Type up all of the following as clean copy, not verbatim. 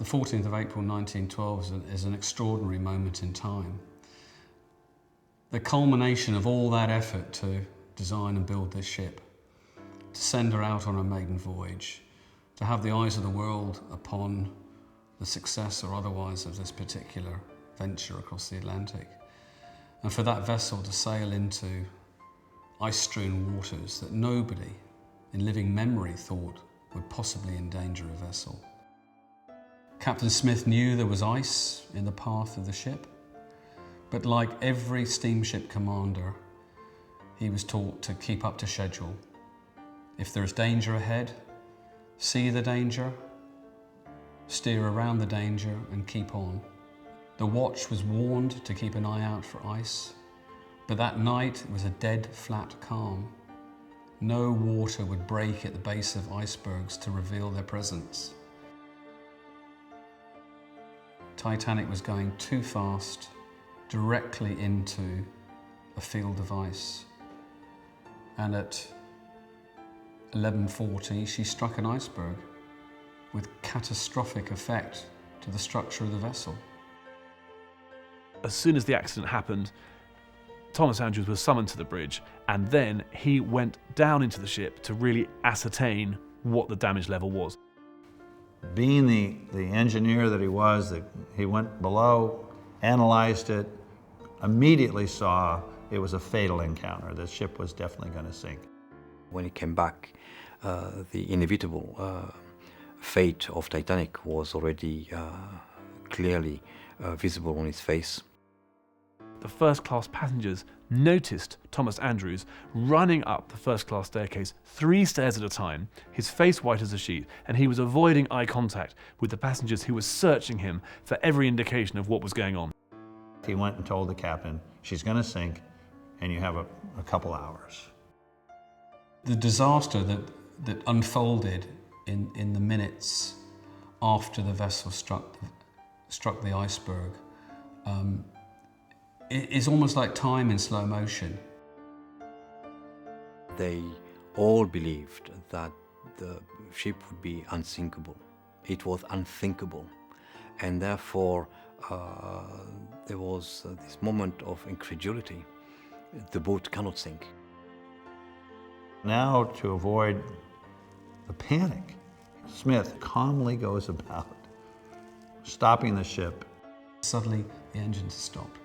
14th of April 1912 is an extraordinary moment in time. The culmination of all that effort to design and build this ship, to send her out on a maiden voyage, to have the eyes of the world upon the success or otherwise of this particular venture across the Atlantic, and for that vessel to sail into ice-strewn waters that nobody in living memory thought would possibly endanger a vessel. Captain Smith knew there was ice in the path of the ship, but like every steamship commander, he was taught to keep up to schedule. If there's danger ahead, see the danger, steer around the danger and keep on. The watch was warned to keep an eye out for ice, but that night it was a dead flat calm. No water would break at the base of icebergs to reveal their presence. Titanic was going too fast, directly into a field of ice. And at 11:40, she struck an iceberg with catastrophic effect to the structure of the vessel. As soon as the accident happened, Thomas Andrews was summoned to the bridge, and then he went down into the ship to really ascertain what the damage level was. Being the engineer that he was, he went below, analyzed it, immediately saw it was a fatal encounter. The ship was definitely going to sink. When he came back, the inevitable fate of Titanic was already clearly visible on his face. The first-class passengers noticed Thomas Andrews running up the first-class staircase 3 stairs at a time, his face white as a sheet, and he was avoiding eye contact with the passengers who were searching him for every indication of what was going on. He went and told the captain, she's going to sink, and you have a couple hours. The disaster that unfolded in the minutes after the vessel struck the iceberg is almost like time in slow motion. They all believed that the ship would be unsinkable. It was unthinkable, and therefore there was this moment of incredulity. The boat cannot sink. Now, to avoid the panic, Smith calmly goes about stopping the ship. Suddenly, the engines stopped.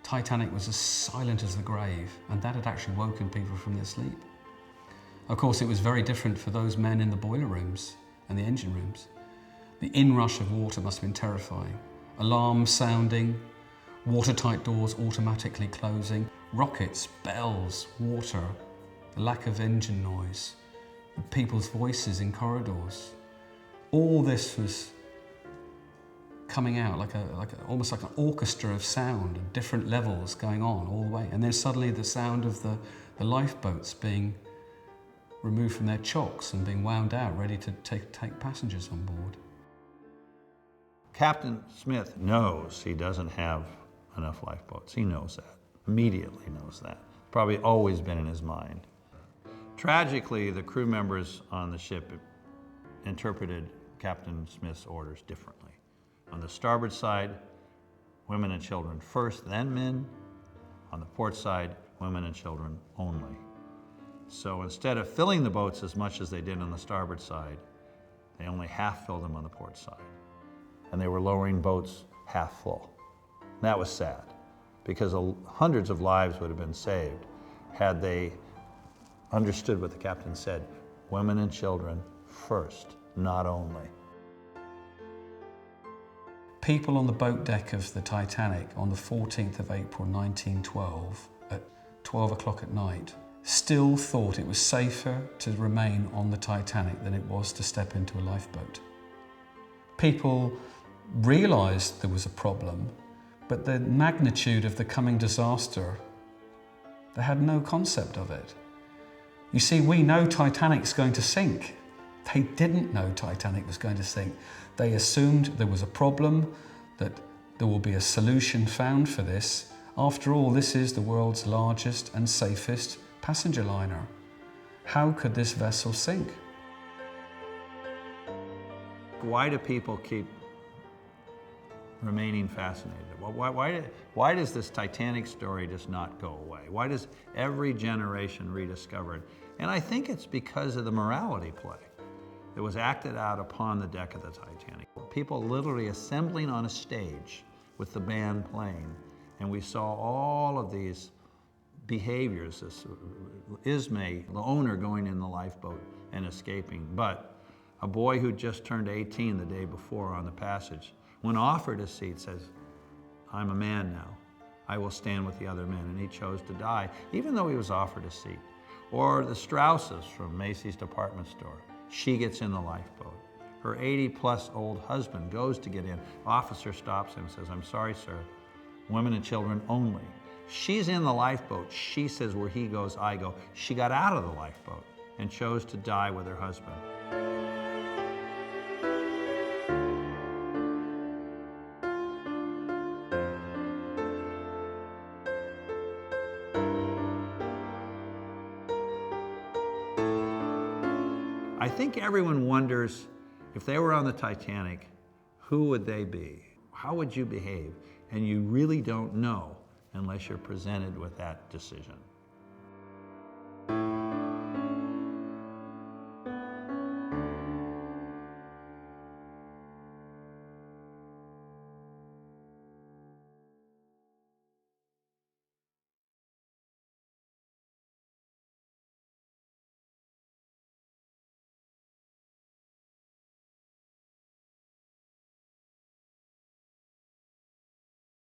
Titanic was as silent as the grave, and that had actually woken people from their sleep. Of course, it was very different for those men in the boiler rooms and the engine rooms. The inrush of water must have been terrifying. Alarms sounding, watertight doors automatically closing, rockets, bells, water, the lack of engine noise, the people's voices in corridors. All this was coming out almost like an orchestra of sound at different levels going on all the way. And then suddenly the sound of the lifeboats being removed from their chocks and being wound out, ready to take passengers on board. Captain Smith knows he doesn't have enough lifeboats. He knows that, immediately knows that. Probably always been in his mind. Tragically, the crew members on the ship interpreted Captain Smith's orders differently. On the starboard side, women and children first, then men. On the port side, women and children only. So instead of filling the boats as much as they did on the starboard side, they only half filled them on the port side. And they were lowering boats half full. And that was sad, because hundreds of lives would have been saved had they understood what the captain said. Women and children first, not only. People on the boat deck of the Titanic on the 14th of April 1912 at 12 o'clock at night still thought it was safer to remain on the Titanic than it was to step into a lifeboat. People realised there was a problem, but the magnitude of the coming disaster, they had no concept of it. You see, we know Titanic's going to sink. They didn't know Titanic was going to sink. They assumed there was a problem, that there will be a solution found for this. After all, this is the world's largest and safest passenger liner. How could this vessel sink? Why do people keep remaining fascinated. Well, why does this Titanic story just not go away? Why does every generation rediscover it? And I think it's because of the morality play that was acted out upon the deck of the Titanic. People literally assembling on a stage with the band playing, and we saw all of these behaviors, this Ismay, the owner, going in the lifeboat and escaping, but a boy who just turned 18 the day before on the passage, when offered a seat, says, I'm a man now. I will stand with the other men. And he chose to die, even though he was offered a seat. Or the Strausses from Macy's department store. She gets in the lifeboat. Her 80-plus old husband goes to get in. Officer stops him and says, I'm sorry, sir. Women and children only. She's in the lifeboat. She says, where he goes, I go. She got out of the lifeboat and chose to die with her husband. I think everyone wonders, if they were on the Titanic, who would they be? How would you behave? And you really don't know unless you're presented with that decision.